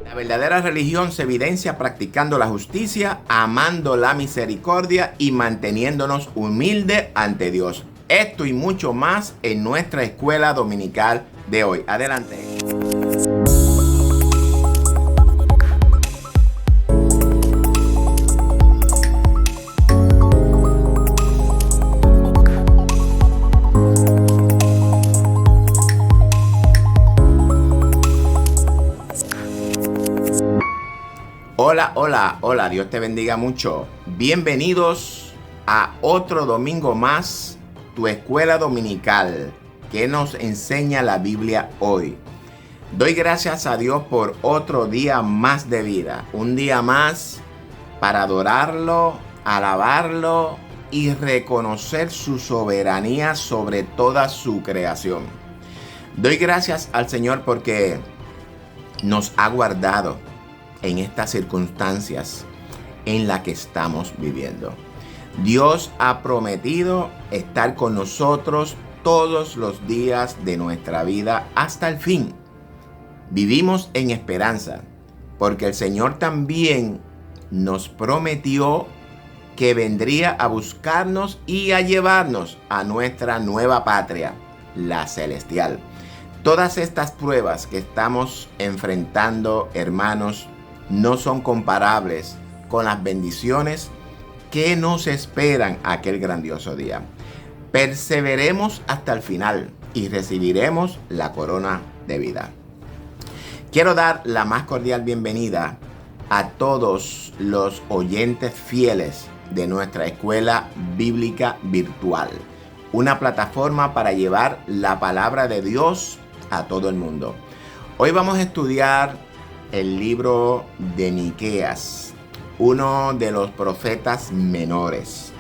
La verdadera religión se evidencia practicando la justicia, amando la misericordia y manteniéndonos humildes ante Dios. Esto y mucho más en nuestra escuela dominical de hoy. Adelante. Hola, Dios te bendiga mucho. Bienvenidos a otro domingo más, tu escuela dominical, que nos enseña la Biblia hoy. Doy gracias a Dios por otro día más de vida, un día más para adorarlo, alabarlo y reconocer su soberanía sobre toda su creación. Doy gracias al Señor porque nos ha guardado en estas circunstancias en las que estamos viviendo. Dios ha prometido estar con nosotros todos los días de nuestra vida hasta el fin. Vivimos en esperanza porque el Señor también nos prometió que vendría a buscarnos y a llevarnos a nuestra nueva patria, la celestial. Todas estas pruebas que estamos enfrentando, hermanos, no son comparables con las bendiciones que nos esperan aquel grandioso día. Perseveremos hasta el final y recibiremos la corona de vida. Quiero dar la más cordial bienvenida a todos los oyentes fieles de nuestra escuela bíblica virtual, una plataforma para llevar la palabra de Dios a todo el mundo. Hoy vamos a estudiar el libro de Miqueas, uno de los profetas menores.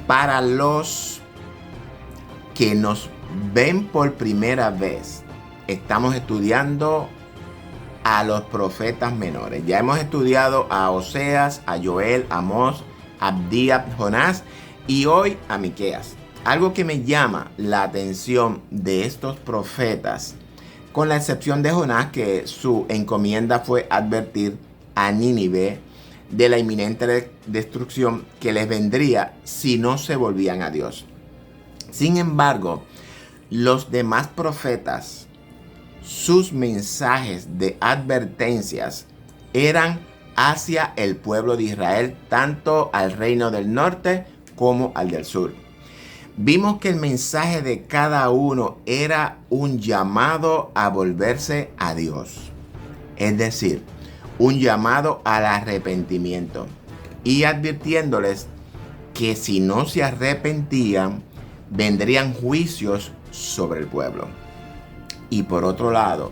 Para los que nos ven por primera vez, estamos estudiando a los profetas menores. Ya hemos estudiado a Oseas, a Joel, a Amós, a Abdías, Jonás y hoy a Miqueas. Algo que me llama la atención de estos profetas, con la excepción de Jonás, que su encomienda fue advertir a Nínive de la inminente destrucción que les vendría si no se volvían a Dios. Sin embargo, los demás profetas, sus mensajes de advertencias eran hacia el pueblo de Israel, tanto al reino del norte como al del sur. Vimos que el mensaje de cada uno era un llamado a volverse a Dios, es decir, un llamado al arrepentimiento y advirtiéndoles que si no se arrepentían, vendrían juicios sobre el pueblo. Y por otro lado,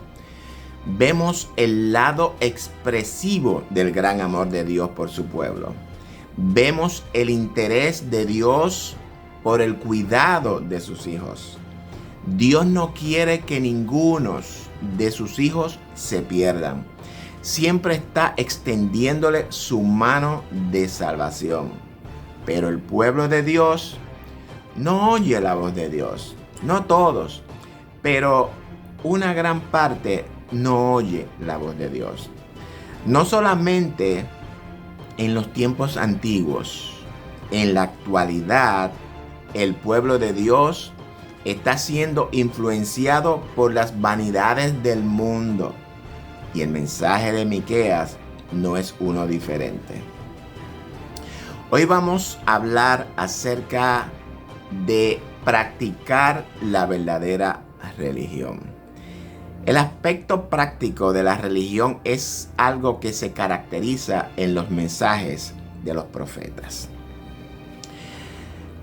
vemos el lado expresivo del gran amor de Dios por su pueblo. Vemos el interés de Dios por el cuidado de sus hijos. Dios no quiere que ninguno de sus hijos se pierdan. Siempre está extendiéndole su mano de salvación. Pero el pueblo de Dios no oye la voz de Dios. No todos, pero una gran parte no oye la voz de Dios. No solamente en los tiempos antiguos, en la actualidad, el pueblo de Dios está siendo influenciado por las vanidades del mundo. Y el mensaje de Miqueas no es uno diferente. Hoy vamos a hablar acerca de practicar la verdadera religión. El aspecto práctico de la religión es algo que se caracteriza en los mensajes de los profetas.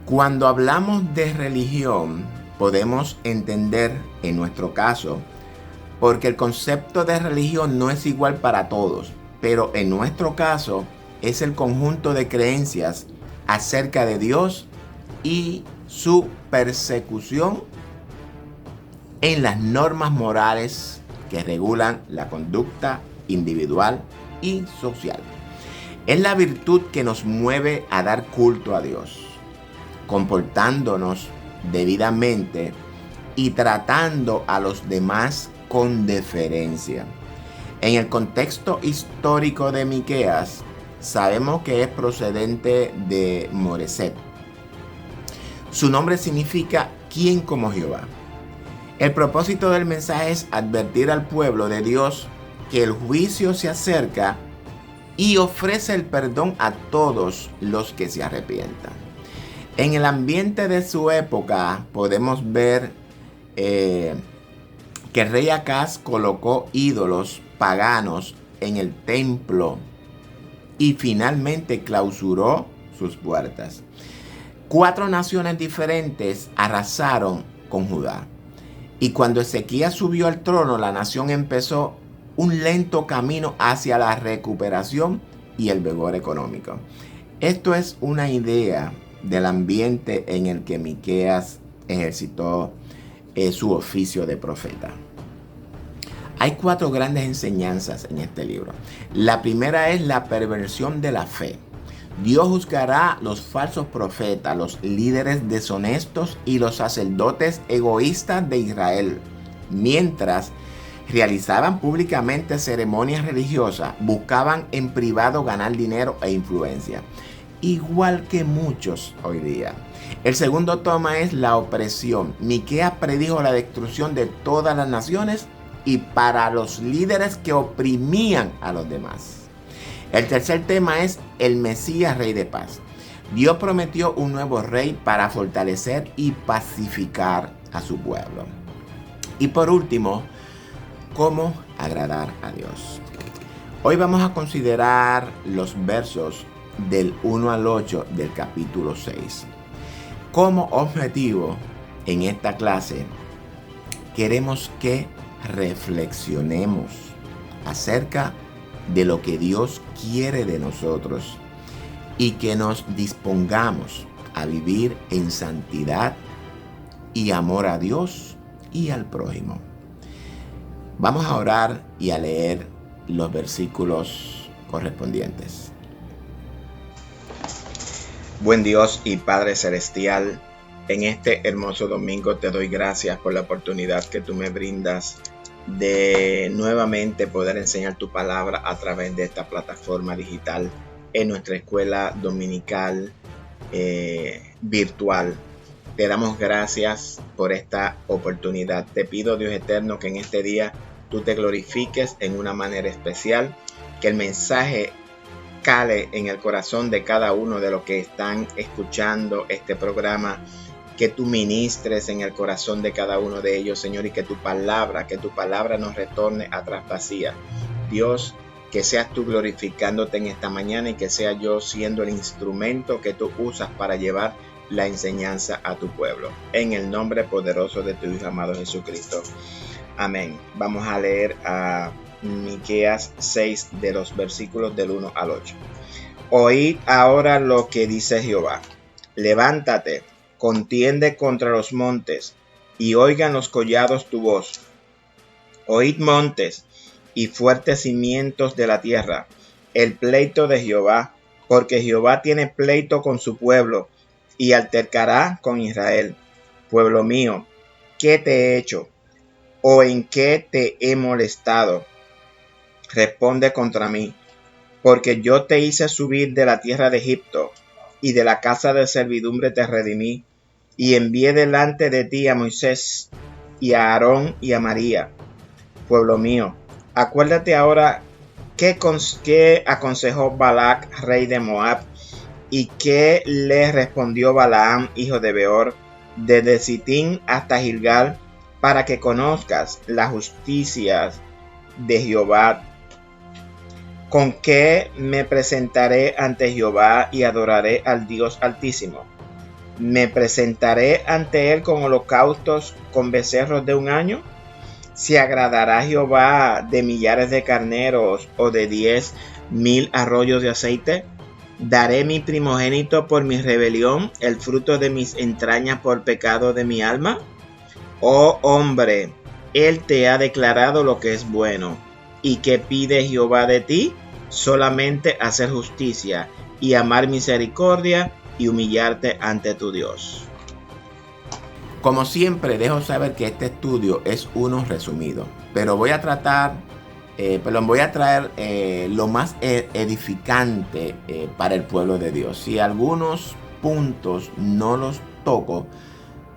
Cuando hablamos de religión, podemos entender, en nuestro caso, porque el concepto de religión no es igual para todos, pero en nuestro caso es el conjunto de creencias acerca de Dios y su persecución en las normas morales que regulan la conducta individual y social. Es la virtud que nos mueve a dar culto a Dios, comportándonos debidamente y tratando a los demás con deferencia. En el contexto histórico de Miqueas, sabemos que es procedente de Moreset. Su nombre significa ¿quién como Jehová? El propósito del mensaje es advertir al pueblo de Dios que el juicio se acerca y ofrece el perdón a todos los que se arrepientan. En el ambiente de su época podemos ver que el rey Acaz colocó ídolos paganos en el templo y finalmente clausuró sus puertas. 4 naciones diferentes arrasaron con Judá. Y cuando Ezequías subió al trono, la nación empezó un lento camino hacia la recuperación y el vigor económico. Esto es una idea del ambiente en el que Miqueas ejercitó su oficio de profeta. Hay 4 grandes enseñanzas en este libro. La primera es la perversión de la fe. Dios juzgará los falsos profetas, los líderes deshonestos y los sacerdotes egoístas de Israel, mientras realizaban públicamente ceremonias religiosas, buscaban en privado ganar dinero e influencia, igual que muchos hoy día. El segundo tema es la opresión. Miqueas predijo la destrucción de todas las naciones y para los líderes que oprimían a los demás. El tercer tema es el Mesías, Rey de Paz. Dios prometió un nuevo rey para fortalecer y pacificar a su pueblo. Y por último, cómo agradar a Dios. Hoy vamos a considerar los versos del 1 al 8 del capítulo 6. Como objetivo en esta clase, queremos que reflexionemos acerca de lo que Dios quiere de nosotros y que nos dispongamos a vivir en santidad y amor a Dios y al prójimo. Vamos a orar y a leer los versículos correspondientes. Buen Dios y Padre Celestial, en este hermoso domingo te doy gracias por la oportunidad que tú me brindas de nuevamente poder enseñar tu palabra a través de esta plataforma digital en nuestra escuela dominical virtual. Te damos gracias por esta oportunidad. Te pido, Dios eterno, que en este día tú te glorifiques en una manera especial, que el mensaje cale en el corazón de cada uno de los que están escuchando este programa, que tú ministres en el corazón de cada uno de ellos, Señor, y que tu palabra nos retorne atrás vacía. Dios, que seas tú glorificándote en esta mañana y que sea yo siendo el instrumento que tú usas para llevar la enseñanza a tu pueblo. En el nombre poderoso de tu Hijo amado Jesucristo. Amén. Vamos a leer a Miqueas 6 de los versículos del 1 al 8. Oíd ahora lo que dice Jehová. Levántate, contiende contra los montes, y oigan los collados tu voz. Oíd montes y fuertes cimientos de la tierra, el pleito de Jehová, porque Jehová tiene pleito con su pueblo, y altercará con Israel. Pueblo mío, ¿qué te he hecho? ¿O en qué te he molestado? Responde contra mí, porque yo te hice subir de la tierra de Egipto, y de la casa de servidumbre te redimí, y envié delante de ti a Moisés, y a Aarón, y a María. Pueblo mío, acuérdate ahora qué aconsejó Balac, rey de Moab, y qué le respondió Balaam, hijo de Beor, desde Sitín hasta Gilgal, para que conozcas las justicias de Jehová. ¿Con qué me presentaré ante Jehová y adoraré al Dios Altísimo? ¿Me presentaré ante él con holocaustos, con becerros de un año? ¿Se agradará Jehová de millares de carneros o de 10,000 arroyos de aceite? ¿Daré mi primogénito por mi rebelión, el fruto de mis entrañas por pecado de mi alma? Oh hombre, él te ha declarado lo que es bueno. ¿Y qué pide Jehová de ti? Solamente hacer justicia y amar misericordia y humillarte ante tu Dios. Como siempre, dejo saber que este estudio es uno resumido, pero voy a traer lo más edificante para el pueblo de Dios. Si algunos puntos no los toco,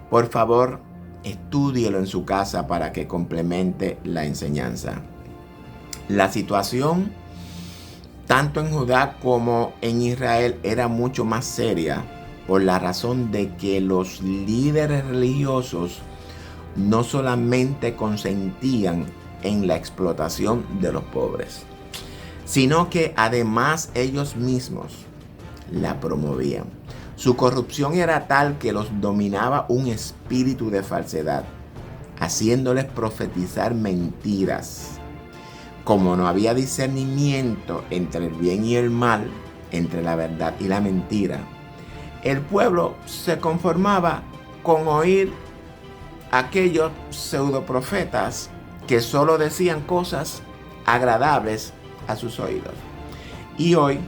por favor, estúdielo en su casa para que complemente la enseñanza. La situación, tanto en Judá como en Israel, era mucho más seria por la razón de que los líderes religiosos no solamente consentían en la explotación de los pobres, sino que además ellos mismos la promovían. Su corrupción era tal que los dominaba un espíritu de falsedad, haciéndoles profetizar mentiras. Como no había discernimiento entre el bien y el mal, entre la verdad y la mentira, el pueblo se conformaba con oír aquellos pseudoprofetas que solo decían cosas agradables a sus oídos. Y hoy,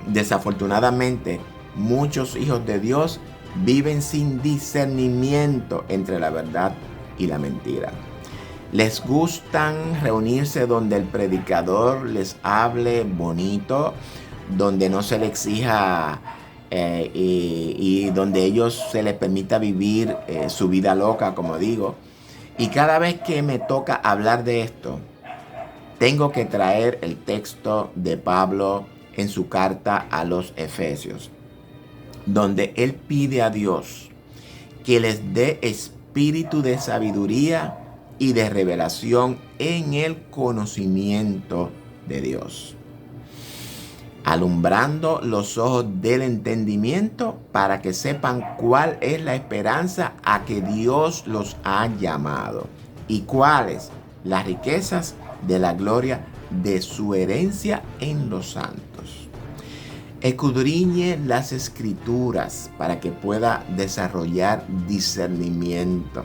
desafortunadamente, muchos hijos de Dios viven sin discernimiento entre la verdad y la mentira. Les gustan reunirse donde el predicador les hable bonito, donde no se les exija y donde ellos se les permita vivir su vida loca, como digo. Y cada vez que me toca hablar de esto, tengo que traer el texto de Pablo en su carta a los Efesios, donde él pide a Dios que les dé espíritu de sabiduría y de revelación en el conocimiento de Dios, alumbrando los ojos del entendimiento para que sepan cuál es la esperanza a que Dios los ha llamado y cuáles las riquezas de la gloria de su herencia en los santos. Escudriñe las escrituras para que pueda desarrollar discernimiento.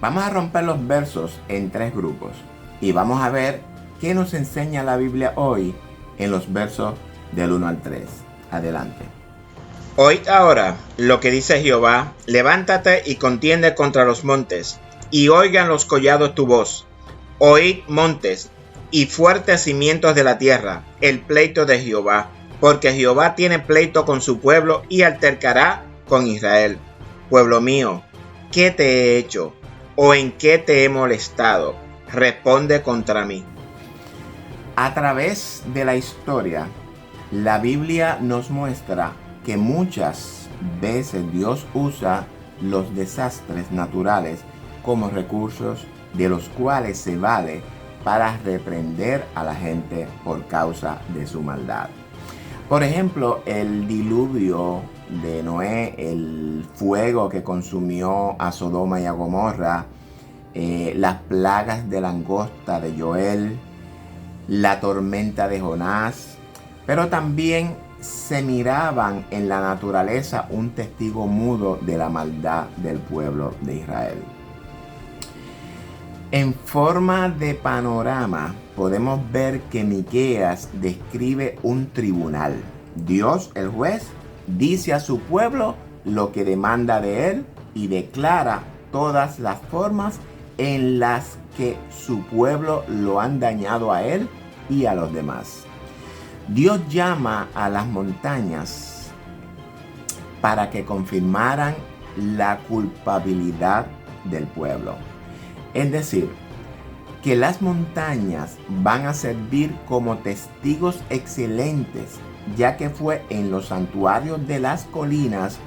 Vamos a romper los versos en 3 grupos y vamos a ver qué nos enseña la Biblia hoy en los versos del 1 al 3. Adelante. Oíd ahora lo que dice Jehová: levántate y contiende contra los montes, y oigan los collados tu voz. Oíd, montes, y fuertes cimientos de la tierra, el pleito de Jehová, porque Jehová tiene pleito con su pueblo y altercará con Israel. Pueblo mío, ¿qué te he hecho? ¿O en qué te he molestado? Responde contra mí. A través de la historia, la Biblia nos muestra que muchas veces Dios usa los desastres naturales como recursos de los cuales se vale para reprender a la gente por causa de su maldad. Por ejemplo, el diluvio de Noé, el fuego que consumió a Sodoma y a Gomorra, las plagas de langosta de Joel, la tormenta de Jonás, pero también se miraban en la naturaleza un testigo mudo de la maldad del pueblo de Israel. En forma de panorama, podemos ver que Miqueas describe un tribunal. Dios, el juez, dice a su pueblo lo que demanda de él y declara todas las formas en las que su pueblo lo han dañado a él y a los demás. Dios llama a las montañas para que confirmaran la culpabilidad del pueblo. Es decir, que las montañas van a servir como testigos excelentes, ya que fue en los santuarios de las colinas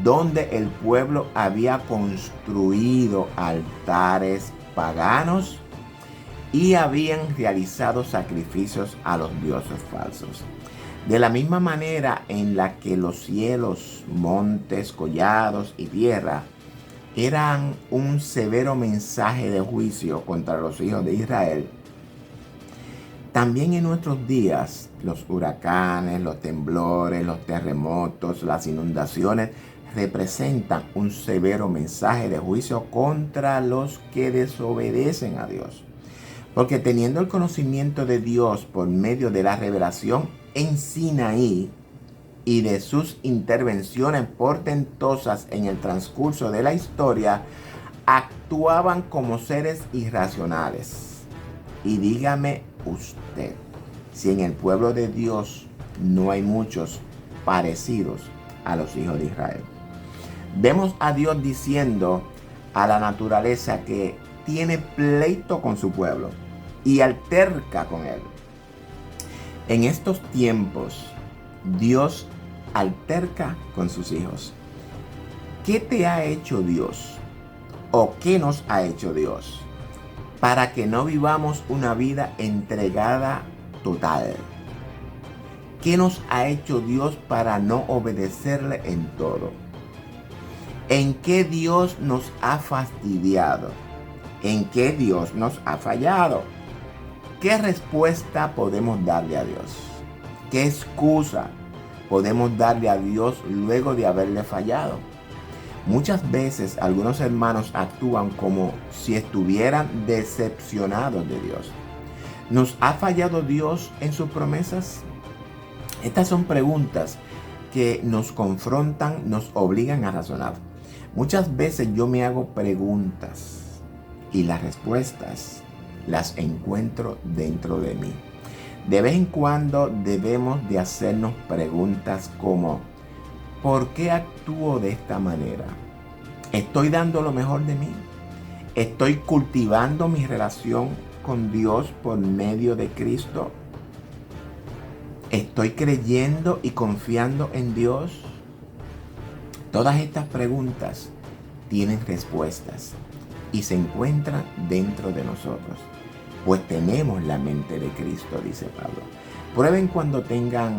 donde el pueblo había construido altares paganos y habían realizado sacrificios a los dioses falsos. De la misma manera en la que los cielos, montes, collados y tierra eran un severo mensaje de juicio contra los hijos de Israel, también en nuestros días los huracanes, los temblores, los terremotos, las inundaciones representan un severo mensaje de juicio contra los que desobedecen a Dios. Porque teniendo el conocimiento de Dios por medio de la revelación en Sinaí, y de sus intervenciones portentosas en el transcurso de la historia, actuaban como seres irracionales. Y dígame usted, si en el pueblo de Dios no hay muchos parecidos a los hijos de Israel. Vemos a Dios diciendo a la naturaleza que tiene pleito con su pueblo y alterca con él. En estos tiempos, Dios alterca con sus hijos. ¿Qué te ha hecho Dios? ¿O qué nos ha hecho Dios? Para que no vivamos una vida entregada total. ¿Qué nos ha hecho Dios para no obedecerle en todo? ¿En qué Dios nos ha fastidiado? ¿En qué Dios nos ha fallado? ¿Qué respuesta podemos darle a Dios? ¿Qué excusa podemos darle a Dios luego de haberle fallado? Muchas veces algunos hermanos actúan como si estuvieran decepcionados de Dios. ¿Nos ha fallado Dios en sus promesas? Estas son preguntas que nos confrontan, nos obligan a razonar. Muchas veces yo me hago preguntas y las respuestas las encuentro dentro de mí. De vez en cuando debemos de hacernos preguntas como: ¿por qué actúo de esta manera? ¿Estoy dando lo mejor de mí? ¿Estoy cultivando mi relación con Dios por medio de Cristo? ¿Estoy creyendo y confiando en Dios? Todas estas preguntas tienen respuestas y se encuentran dentro de nosotros, pues tenemos la mente de Cristo, dice Pablo. Prueben cuando tengan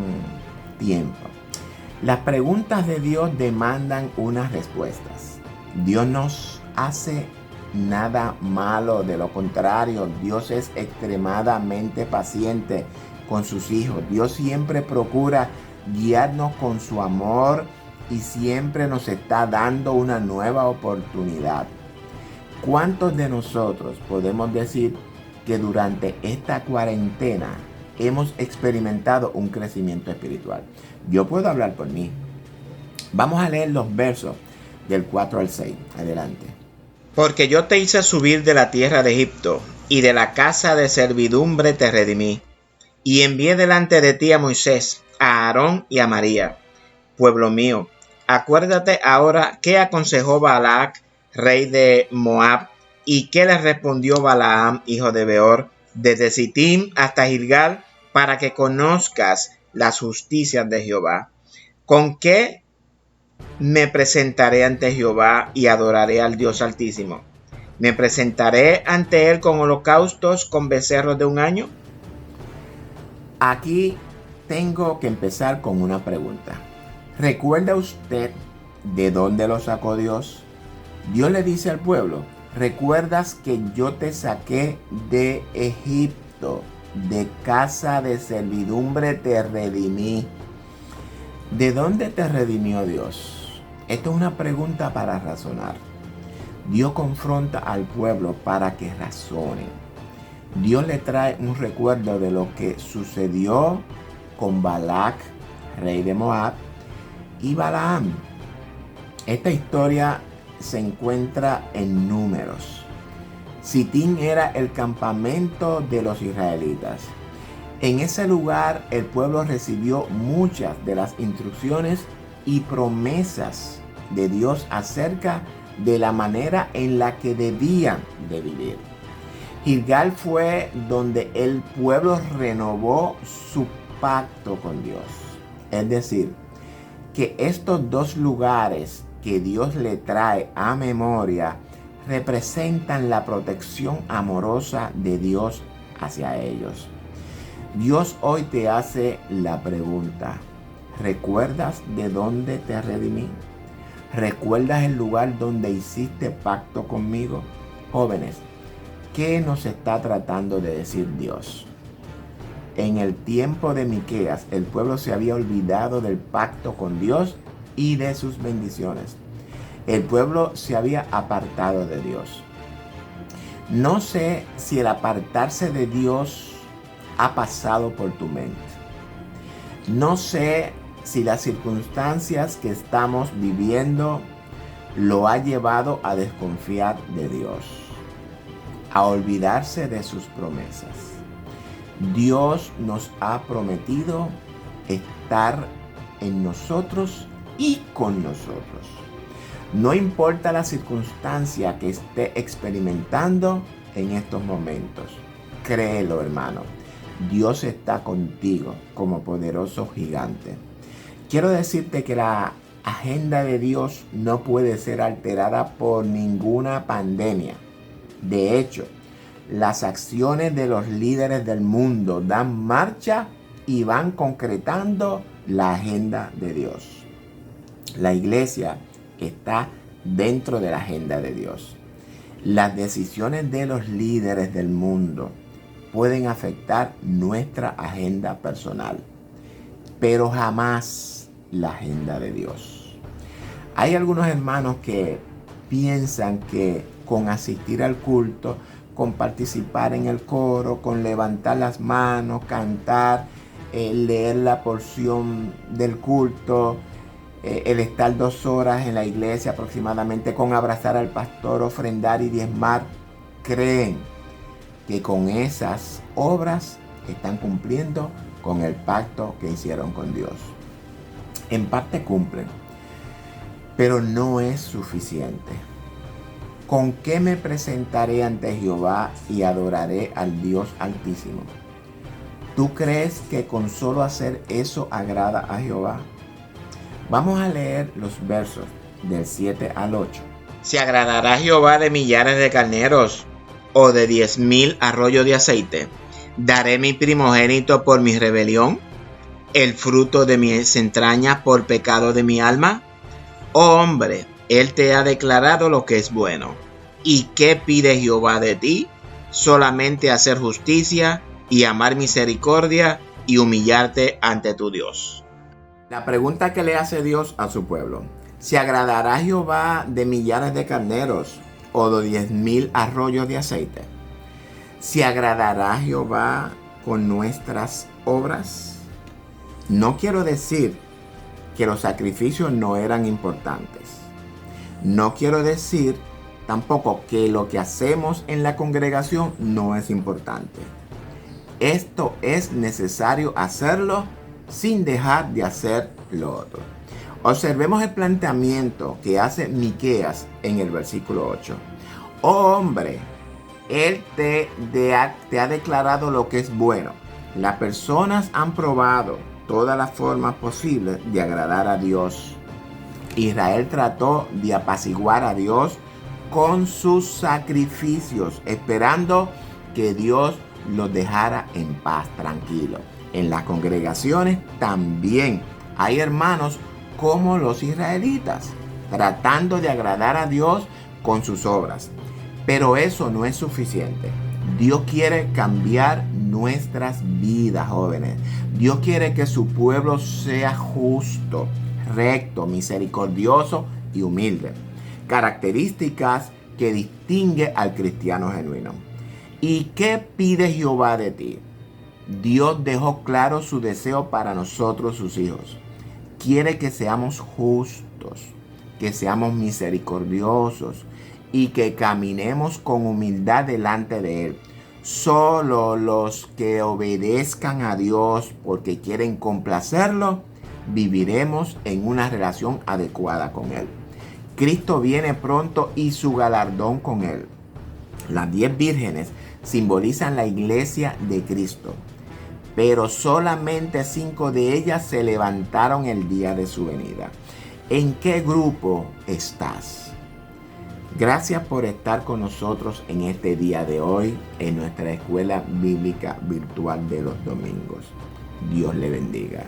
tiempo. Las preguntas de Dios demandan unas respuestas. Dios no hace nada malo, de lo contrario, Dios es extremadamente paciente con sus hijos. Dios siempre procura guiarnos con su amor y siempre nos está dando una nueva oportunidad. ¿Cuántos de nosotros podemos decir que durante esta cuarentena hemos experimentado un crecimiento espiritual? Yo puedo hablar por mí. Vamos a leer los versos del 4 al 6. Adelante. Porque yo te hice subir de la tierra de Egipto, y de la casa de servidumbre te redimí, y envié delante de ti a Moisés, a Aarón y a María. Pueblo mío, acuérdate ahora qué aconsejó Balac, rey de Moab, y qué le respondió Balaam, hijo de Beor, desde Sittim hasta Gilgal, para que conozcas las justicias de Jehová. ¿Con qué me presentaré ante Jehová y adoraré al Dios Altísimo? ¿Me presentaré ante él con holocaustos, con becerros de un año? Aquí tengo que empezar con una pregunta. ¿Recuerda usted de dónde lo sacó Dios? Dios le dice al pueblo: ¿recuerdas que yo te saqué de Egipto? De casa de servidumbre te redimí. ¿De dónde te redimió Dios? Esto es una pregunta para razonar. Dios confronta al pueblo para que razone. Dios le trae un recuerdo de lo que sucedió con Balac, rey de Moab, y Balaam. Esta historia se encuentra en Números. Sittim era el campamento de los israelitas. En ese lugar el pueblo recibió muchas de las instrucciones y promesas de Dios acerca de la manera en la que debían de vivir. Gilgal fue donde el pueblo renovó su pacto con Dios. Es decir, que estos dos lugares que Dios le trae a memoria representan la protección amorosa de Dios hacia ellos. Dios hoy te hace la pregunta: ¿recuerdas de dónde te redimí? ¿Recuerdas el lugar donde hiciste pacto conmigo? Jóvenes, ¿qué nos está tratando de decir Dios? En el tiempo de Miqueas, el pueblo se había olvidado del pacto con Dios y de sus bendiciones. El pueblo se había apartado de Dios. No sé si el apartarse de Dios ha pasado por tu mente. No sé si las circunstancias que estamos viviendo lo ha llevado a desconfiar de Dios, a olvidarse de sus promesas. Dios nos ha prometido estar en nosotros y con nosotros. No importa la circunstancia que esté experimentando en estos momentos. Créelo, hermano. Dios está contigo como poderoso gigante. Quiero decirte que la agenda de Dios no puede ser alterada por ninguna pandemia. De hecho, las acciones de los líderes del mundo dan marcha y van concretando la agenda de Dios. La iglesia está dentro de la agenda de Dios. Las decisiones de los líderes del mundo pueden afectar nuestra agenda personal, pero jamás la agenda de Dios. Hay algunos hermanos que piensan que con asistir al culto, con participar en el coro, con levantar las manos, cantar, leer la porción del culto, el estar 2 horas en la iglesia aproximadamente, con abrazar al pastor, ofrendar y diezmar, creen que con esas obras están cumpliendo con el pacto que hicieron con Dios. En parte cumplen, pero no es suficiente. ¿Con qué me presentaré ante Jehová y adoraré al Dios Altísimo? ¿Tú crees que con solo hacer eso agrada a Jehová? Vamos a leer los versos del 7 al 8. ¿Se agradará Jehová de millares de carneros o de 10,000 arroyos de aceite? ¿Daré mi primogénito por mi rebelión, el fruto de mis entrañas por pecado de mi alma? Oh hombre, Él te ha declarado lo que es bueno. ¿Y qué pide Jehová de ti? Solamente hacer justicia y amar misericordia y humillarte ante tu Dios. La pregunta que le hace Dios a su pueblo: ¿se agradará Jehová de millares de carneros o de 10,000 arroyos de aceite? ¿Se agradará Jehová con nuestras obras? No quiero decir que los sacrificios no eran importantes. No quiero decir tampoco que lo que hacemos en la congregación no es importante. Esto es necesario hacerlo sin dejar de hacer lo otro. Observemos el planteamiento que hace Miqueas en el versículo 8. Oh hombre, Él te ha declarado lo que es bueno. Las personas han probado todas las formas posibles de agradar a Dios. Israel trató de apaciguar a Dios con sus sacrificios, esperando que Dios los dejara en paz, tranquilo. En las congregaciones también hay hermanos como los israelitas, tratando de agradar a Dios con sus obras. Pero eso no es suficiente. Dios quiere cambiar nuestras vidas, jóvenes. Dios quiere que su pueblo sea justo, recto, misericordioso y humilde. Características que distingue al cristiano genuino. ¿Y qué pide Jehová de ti? Dios dejó claro su deseo para nosotros, sus hijos. Quiere que seamos justos, que seamos misericordiosos y que caminemos con humildad delante de Él. Solo los que obedezcan a Dios porque quieren complacerlo, viviremos en una relación adecuada con Él. Cristo viene pronto y su galardón con Él. Las 10 vírgenes simbolizan la iglesia de Cristo, pero solamente 5 de ellas se levantaron el día de su venida. ¿En qué grupo estás? Gracias por estar con nosotros en este día de hoy en nuestra escuela bíblica virtual de los domingos. Dios le bendiga.